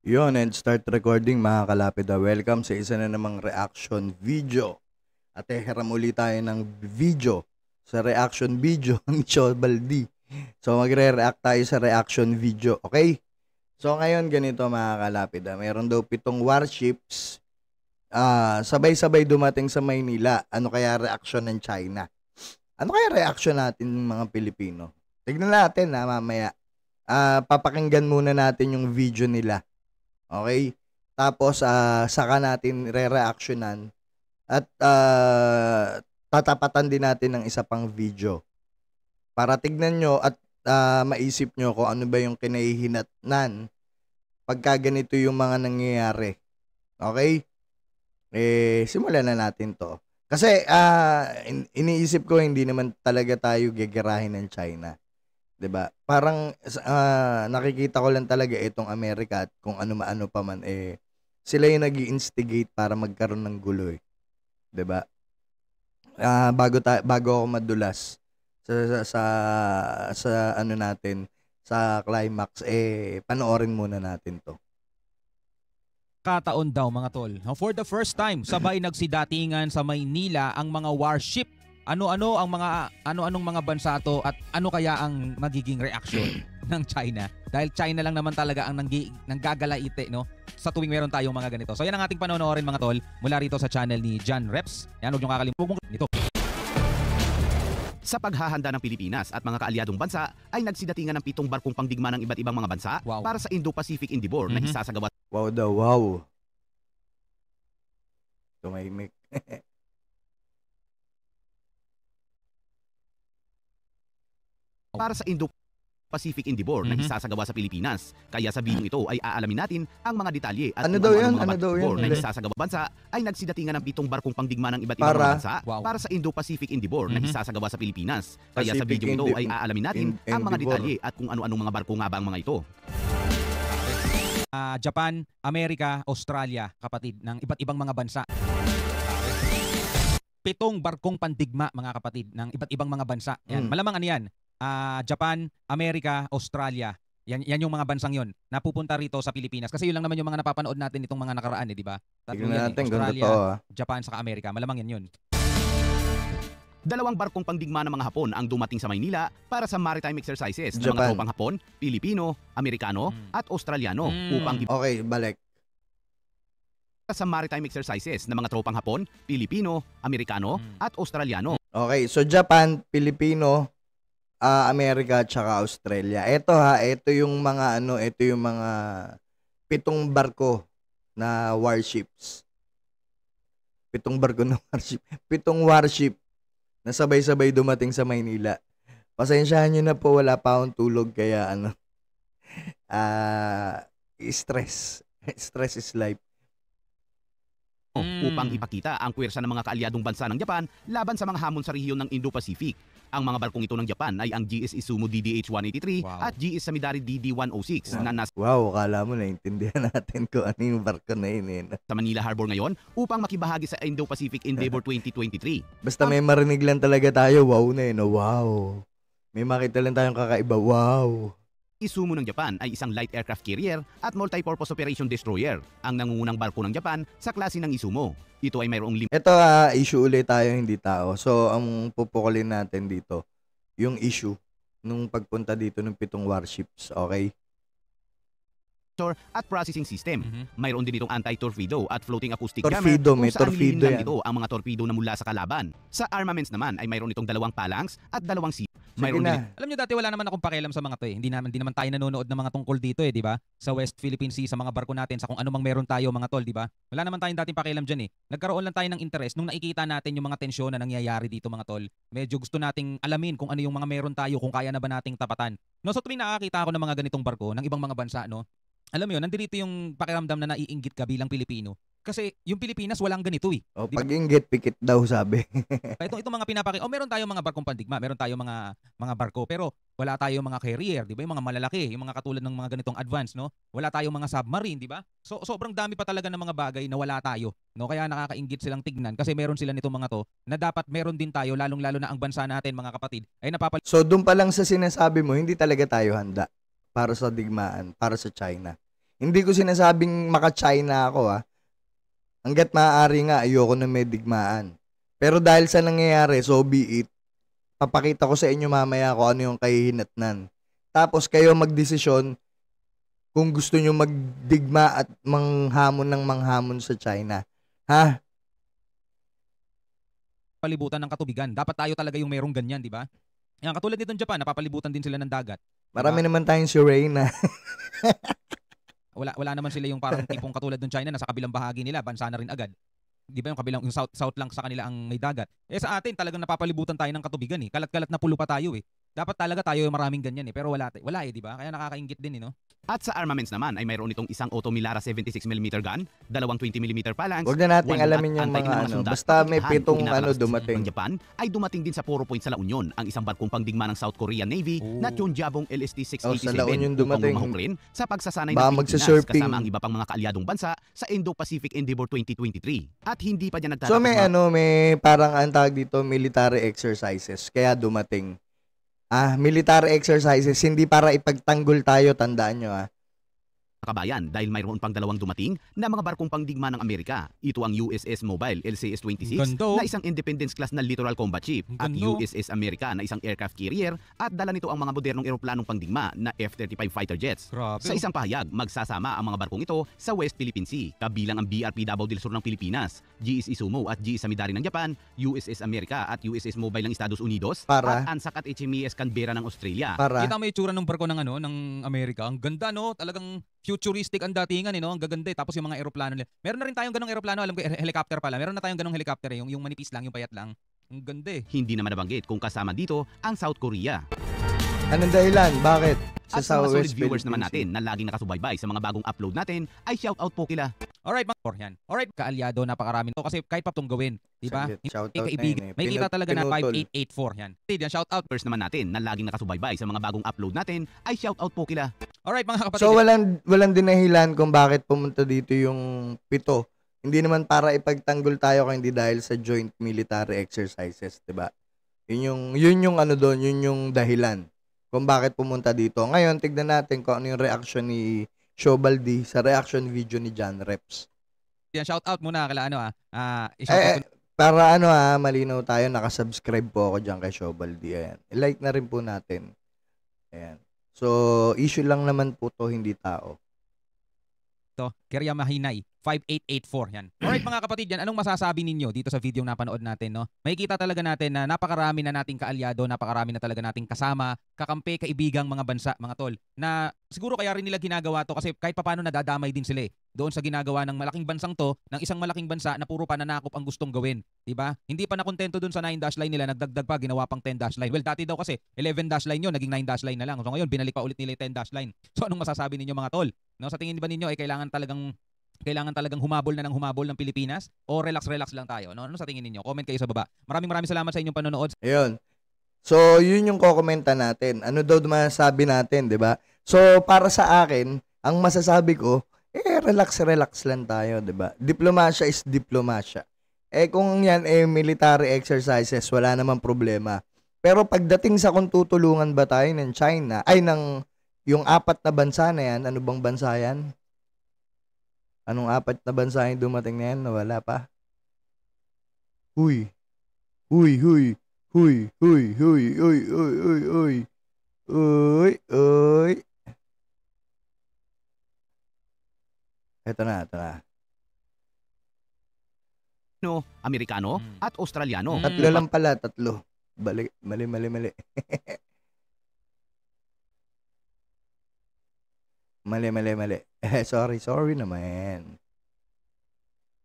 Yun, and start recording mga kalapid. Welcome sa isa na namang reaction video. At hiram ulit tayo ng video sa reaction video ni Chobaldi. So magre-react tayo sa reaction video, okay? So ngayon ganito mga kalapid. Meron daw 7 warships. Sabay-sabay dumating sa Maynila. Ano kaya reaction ng China? Ano kaya reaction natin ng mga Pilipino? Tignan natin mamaya. Papakinggan muna natin yung video nila. Okay? Tapos, saka natin re-reactionan at tatapatan din natin ng isa pang video para tignan nyo at maisip nyo kung ano ba yung kinahihinatnan pagka ganito yung mga nangyayari. Okay? Simulan na natin to. Kasi, iniisip ko hindi naman talaga tayo gagarahin ng China. 'Di ba? Parang nakikita ko lang talaga itong Amerika at kung ano-ano pa man sila yung nag-i-instigate para magkaroon ng gulo 'Di ba? Bago ako madulas sa ano natin, sa climax panoorin muna natin 'to. Kataon daw mga tol. Now, for the first time, sabay nagsidatingan sa Maynila ang mga warship. Ano-anong mga bansa to at ano kaya ang magiging reaction ng China? Dahil China lang naman talaga ang nanggagalaite, no? Sa tuwing meron tayong mga ganito. So yan ang ating panonoorin mga tol mula rito sa channel ni John Reps. Yan, huwag niyong kakalimutan nito. Sa paghahanda ng Pilipinas at mga kaalyadong bansa ay nagsidatingan ng 7 barkong pangdigma ng iba't ibang mga bansa para sa Indo-Pacific Endeavor na isasagawa Wow daw, wow. Tumahimik. para sa Indo-Pacific Endeavor na isasagawa sa Pilipinas. Kaya sa video ito ay aalamin natin ang mga detalye at Ano kung daw yan? mga Ano daw yan? na isasagawa bansa ay nagsidatingan ng 7 barkong pangdigma ng iba't ibang mga bansa para sa Indo-Pacific Endeavor na isasagawa sa Pilipinas. Kaya sa video ito ay aalamin natin ang mga detalye at kung ano-anong mga barko nga ba ang mga ito. Japan, Amerika, Australia, kapatid, ng iba't ibang mga bansa. 7 barkong pandigma mga kapatid ng iba't ibang mga bansa. Yan, malamang ano yan? Japan, Amerika, Australia. Yan yung mga bansang yon napupunta rito sa Pilipinas. Kasi yun lang naman yung mga napapanood natin itong mga nakaraan, di ba? Tignan natin kung Australia, totoo. Japan, saka Amerika. Malamang yan yun. 2 barkong pangdigma ng mga Hapon ang dumating sa Maynila para sa maritime exercises ng Japan. mga tropang Hapon, Pilipino, Amerikano at Australiano upang Okay, balik. sa maritime exercises ng mga tropang Hapon, Pilipino, Amerikano at Australiano. Okay, so Japan, Pilipino, Amerika at saka Australia. Ito yung mga ito yung mga 7 barko na warships. 7 barko na warship. 7 warship na sabay-sabay dumating sa Maynila. Pasensyahan niyo na po, wala pa akong tulog kaya stress. Stress is life. Upang ipakita ang puwersa ng mga kaalyadong bansa ng Japan laban sa mga hamon sa rehiyon ng Indo-Pacific. Ang mga barkong ito ng Japan ay ang GS Izumo DDH-183 at GS Samidari DD-106 na nasa Kala mo naintindihan natin kung ano yung barko na yun. Manila Harbor ngayon upang makibahagi sa Indo-Pacific Endeavor 2023. Basta may marinig lang talaga tayo, wow na no? Wow. May makita lang tayong kakaiba, wow. Izumo ng Japan ay isang light aircraft carrier at multi-purpose operation destroyer, ang nangungunang barko ng Japan sa klase ng Izumo. Ito ay mayroong Ito issue ulit tayo, hindi tao. So, ang pupukulin natin dito, yung issue nung pagpunta dito ng 7 warships, okay? at processing system. Mayroon din itong anti-torpedo at floating acoustic Torpedo, jammer may kung saan torpedo nililin yan. dito ang mga torpedo na mula sa kalaban. Sa armaments naman ay mayroon itong 2 phalanx at 2 mayroon din Alam nyo dati wala naman akong pakialam sa mga to eh. Hindi naman tayo nanonood ng mga tungkol dito eh, di ba? Sa West Philippine Sea, sa mga barko natin, sa kung ano mang meron tayo mga tol, di ba? Wala naman tayong dating pakialam diyan eh. Nagkaroon lang tayo ng interest nung nakikita natin yung mga tensyon na nangyayari dito mga tol. Medyo gusto nating alamin kung ano yung mga meron tayo, kung kaya na ba nating tapatan. No, so tuwing nakakita ako ng mga ganitong barko ng ibang mga bansa, no? Alam mo yun, nandito yung pakiramdam na naiinggit ka bilang Pilipino. Kasi yung Pilipinas walang ganito eh. O, Di ba? pag-inggit, pikit daw sabi. Itong mga meron tayong mga barkong pandigma, meron tayong mga barko, pero wala tayong mga carrier, di ba? Yung mga malalaki, yung mga katulad ng mga ganitong advance, no? Wala tayong mga submarine, di ba? So sobrang dami pa talaga ng mga bagay na wala tayo, no? Kaya nakakainggit silang tignan kasi meron sila nitong mga to na dapat meron din tayo, lalong-lalo na ang bansa natin, mga kapatid, ay So, doon pa lang sa sinasabi mo, hindi talaga tayo handa para sa digmaan, para sa China. Hindi ko sinasabing maka-China ako Hangga't maaari nga, ayoko na may digmaan. Pero dahil sa nangyayari, so be it. Papakita ko sa inyo mamaya kung ano yung kahihinatnan. Tapos kayo magdesisyon kung gusto nyo magdigma at manghamon ng manghamon sa China. Ha? Palibutan ng katubigan. Dapat tayo talaga yung merong ganyan, di ba? Yan, katulad nitong Japan, napapalibutan din sila ng dagat. Marami naman tayong si Reyna. wala naman sila yung parang tipong katulad ng China na sa kabilang bahagi nila, bansa na rin agad. Di ba yung south lang sa kanila ang may dagat. Sa atin talagang napapalibutan tayo ng katubigan Kalat-kalat na pulo pa tayo Dapat talaga tayo yung maraming ganyan pero wala di ba? Kaya nakakainggit din no. At sa armaments naman ay mayroon itong isang Otto Milara 76mm gun, dalawang 20mm phalanx. Huwag na nating alamin yung mga basta may pitong dumating. Ang Japan ay dumating din sa 4 point sa La Union ang isang barkong pangdigma ng South Korean Navy na Chonjabong LST-687 sa La Union dumating. Upang rin sa pagsasanay ng Pilipinas kasama ang iba pang mga kaalyadong bansa sa Indo-Pacific Endeavor 2023. At hindi pa niya nagtatapos. So may parang ang tawag dito military exercises kaya dumating. Military exercises, hindi para ipagtanggol tayo, tandaan nyo kabayan dahil mayroon pang dalawang dumating na mga barkong pangdigma ng Amerika. Ito ang USS Mobile LCS-26 na isang Independence class na littoral combat ship at USS America na isang aircraft carrier at dala nito ang mga modernong eroplanong pangdigma na F-35 fighter jets. Grabe. Sa isang pahayag, magsasama ang mga barkong ito sa West Philippine Sea, kabilang ang BRP Davao del Sur ng Pilipinas, GS Izumo at GS Samidari ng Japan, USS America at USS Mobile ng Estados Unidos, at ANZAC at HMES Canberra ng Australia. Kita mo yung tsura ng barko ng Amerika. Ang ganda talagang futuristic ang datingan Ang gaganda Tapos yung mga eroplano nila. Meron na rin tayong ganong eroplano, alam ko helicopter pala. Meron na tayong ganong helicopter yung manipis lang, yung payat lang. Ang ganda Hindi naman nabanggit kung kasama dito ang South Korea. Anong dahilan? Bakit? At sa mga solid viewers naman natin na laging nakasubaybay sa mga bagong upload natin, ay shout out po kila. Alright, yan. Alright, kaalyado, napakarami kasi kahit pa itong gawin, di ba? Kaibigan. May kita talaga na 5884 yan. Shout out first naman natin na laging nakasubaybay sa mga bagong upload natin, ay shout out po kila. Alright, mga kapatid. So walang dinahilan kung bakit pumunta dito yung 7. Hindi naman para ipagtanggol tayo kung hindi dahil sa joint military exercises, di ba? Yun yung dahilan kung bakit pumunta dito. Ngayon, tignan natin kung ano yung reaction ni Shobaldi sa reaction video ni John Reps. Shout out muna kala para malinaw tayo, nakasubscribe po ako diyan kay Shobaldi. Ayan. I-like na rin po natin. Ayan. So, issue lang naman po to, hindi tao. Kerya Mahinay 5884 yan. Alright mga kapatid yan, anong masasabi ninyo dito sa video na napanood natin Makikita talaga natin na napakarami na nating kaalyado, napakarami na talaga nating kasama, kakampi, kaibigang mga bansa, mga tol. Na siguro kaya rin nila ginagawa to kasi kahit papaano nadadamay din sila doon sa ginagawa ng malaking bansang to, ng isang malaking bansa na puro pananakop ang gustong gawin, 'di ba? Hindi pa nakontento doon sa 9 dash line nila, nagdagdag pa, ginawa pang 10 dash line. Well, dati daw kasi 11 dash line 'yon, naging 9 dash line na lang. So ngayon binalik pa ulit nila 10 dash line. So anong masasabi ninyo mga tol? Sa tingin ba ninyo ay kailangan talagang humabol na ng humabol ng Pilipinas o relax lang tayo? Ano sa tingin ninyo? Comment kayo sa baba. Maraming salamat sa inyong panonood. Ayun. So, yun yung kokomenta natin. Ano daw masasabi natin, 'di ba? So, para sa akin, ang masasabi ko, relax lang tayo, 'di ba? Diplomasya is diplomasya. Kung yan military exercises, wala namang problema. Pero pagdating sa kung tutulungan ba tayo ng China, yung 4 na bansa na yan, ano bang bansa yan? Anong 4 na bansa yung dumating na yan na wala pa? Huy. Ito na. Amerikano at Australiano. 3 lang pala, 3. Mali. Mali. Sorry naman.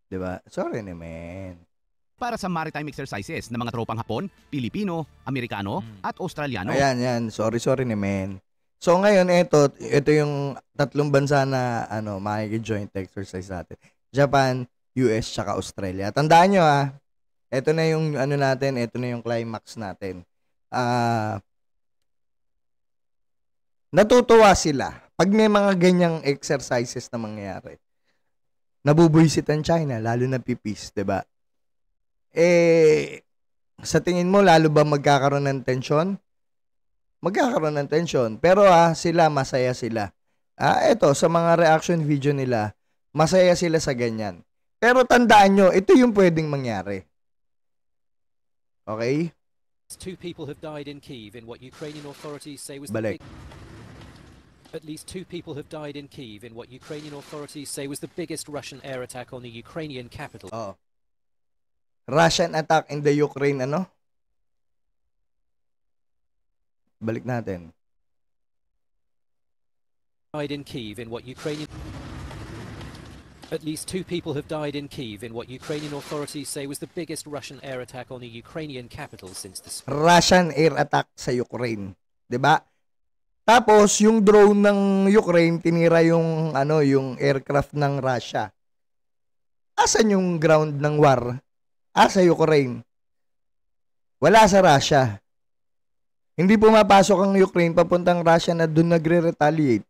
'Di ba? Sorry naman. Para sa maritime exercises ng mga tropang Hapon, Pilipino, Amerikano at Australiano. Ayan. Sorry naman. So ngayon ito yung 3 bansa na makiki-joint exercise natin. Japan, US, tsaka Australia. Tandaan nyo ito na yung natin, ito na yung climax natin. Natutuwa sila pag may mga ganyang exercises na mangyayari. Nabubuisit ang China, lalo na pipis, 'di ba? Sa tingin mo lalo ba magkakaroon ng tensyon? Magkakaroon ng tensyon. Pero sila masaya sila. Ito, sa mga reaction video nila, masaya sila sa ganyan. Pero tandaan nyo, ito yung pwedeng mangyari. Okay? 2 people have died in Kyiv in what Ukrainian authorities say was Balik. At least 2 people have died in Kyiv in what Ukrainian authorities say was the biggest Russian air attack on the Ukrainian capital. Russian attack in the Ukraine, ano? Balik natin. Died in Kyiv in what Ukrainian At least 2 people have died in Kyiv in what Ukrainian authorities say was the biggest Russian air attack on the Ukrainian capital since the spring. Russian air attack sa Ukraine, 'di ba? Tapos yung drone ng Ukraine tinira yung yung aircraft ng Russia. Asan yung ground ng war? Sa Ukraine. Wala sa Russia. Hindi pumapasok ang Ukraine papuntang Russia na doon nagre-retaliate.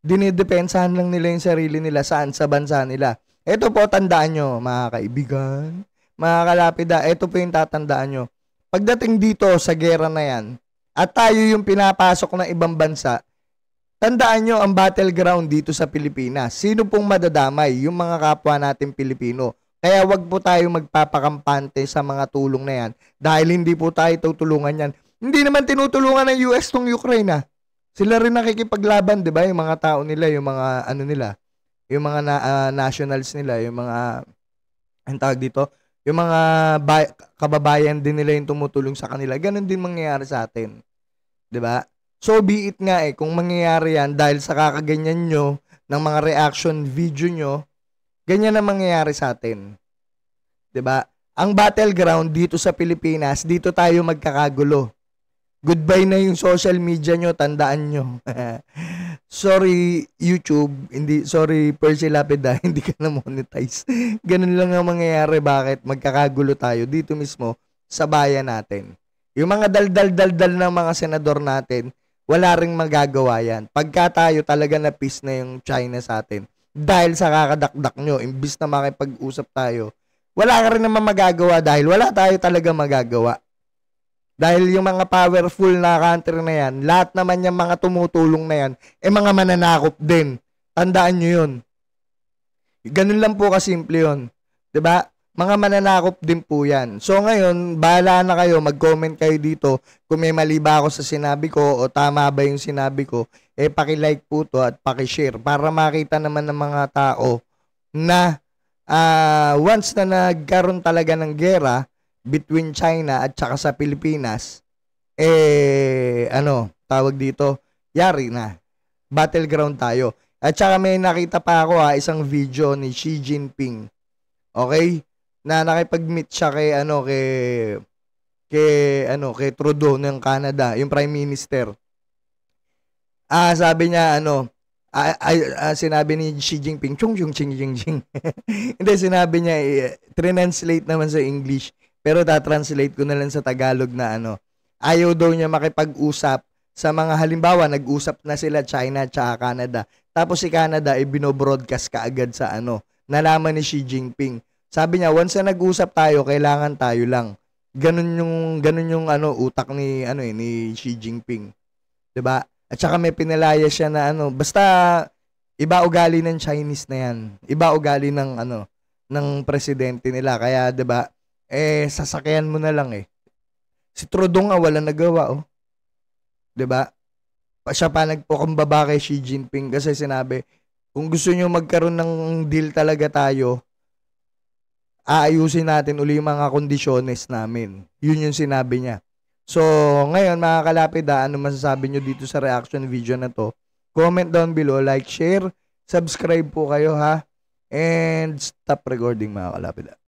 Dinidepensahan lang nila yung sarili nila saan sa bansa nila. Ito po, tandaan nyo, mga kaibigan, mga kalapida, ito po yung tatandaan nyo. Pagdating dito sa gera na yan, at tayo yung pinapasok ng ibang bansa, tandaan nyo ang battleground dito sa Pilipinas. Sino pong madadamay? Yung mga kapwa natin Pilipino. Kaya wag po tayo magpapakampante sa mga tulong na yan dahil hindi po tayo tutulungan yan. Hindi naman tinutulungan ng US tong Ukraine, Sila rin nakikipaglaban, 'di ba? Yung mga tao nila, yung mga yung mga nationals nila, yung mga ang tawag dito, yung mga kababayan din nila yung tumutulong sa kanila. Ganun din mangyayari sa atin. 'Di ba? So be it nga kung mangyayari yan dahil sa kakaganyan nyo ng mga reaction video nyo, ganyan na mangyayari sa atin. 'Di ba? Ang battleground dito sa Pilipinas, dito tayo magkakagulo. Goodbye na yung social media nyo, tandaan nyo. Sorry YouTube, sorry Percy Lapida, hindi ka na monetize. Ganun lang ang mangyayari, bakit? Magkakagulo tayo dito mismo sa bayan natin. Yung mga daldal ng mga senador natin, wala ring magagawa yan. Pagka tayo talaga na peace na yung China sa atin, dahil sa kakadakdak nyo, imbis na makipag-usap tayo, wala ka rin naman magagawa dahil wala tayo talaga magagawa. Dahil yung mga powerful na country na yan, lahat naman yung mga tumutulong na yan, mga mananakop din. Tandaan nyo yun. Ganun lang po kasimple yun. 'Di ba? Mga mananakop din po yan. So ngayon, bahala na kayo, mag-comment kayo dito kung may mali ba ako sa sinabi ko o tama ba yung sinabi ko. Paki-like po to at paki-share para makita naman ng mga tao na once na nagkaroon talaga ng gera between China at saka sa Pilipinas, tawag dito, yari na. Battleground tayo. At saka may nakita pa ako isang video ni Xi Jinping. Okay? Na nakipag-meet siya kay Trudeau ng Canada, yung Prime Minister. Sabi niya sinabi ni Xi Jinping, chung ching. Hindi, sinabi niya, translate naman sa English. Pero translate ko na lang sa Tagalog na ayaw daw niya makipag-usap sa mga halimbawa, nag-usap na sila China at Canada. Tapos si Canada binobroadcast kaagad sa nalaman ni Xi Jinping. Sabi niya, once na nag-usap tayo, kailangan tayo lang. Ganun yung utak ni Xi Jinping. 'Di ba? At saka may pinalaya siya na basta iba ugali ng Chinese na yan. Iba ugali ng ng presidente nila. Kaya 'di ba? Sasakyan mo na lang Si Trudeau nga wala nagawa 'Di ba? Siya pa nagpukumbaba kay Xi Jinping kasi sinabi, kung gusto niyo magkaroon ng deal talaga tayo, aayusin natin uli yung mga kondisyones namin. Yun yung sinabi niya. So, ngayon mga kalapida, ano masasabi nyo dito sa reaction video na to? Comment down below, like, share, subscribe po kayo And stop recording mga kalapida.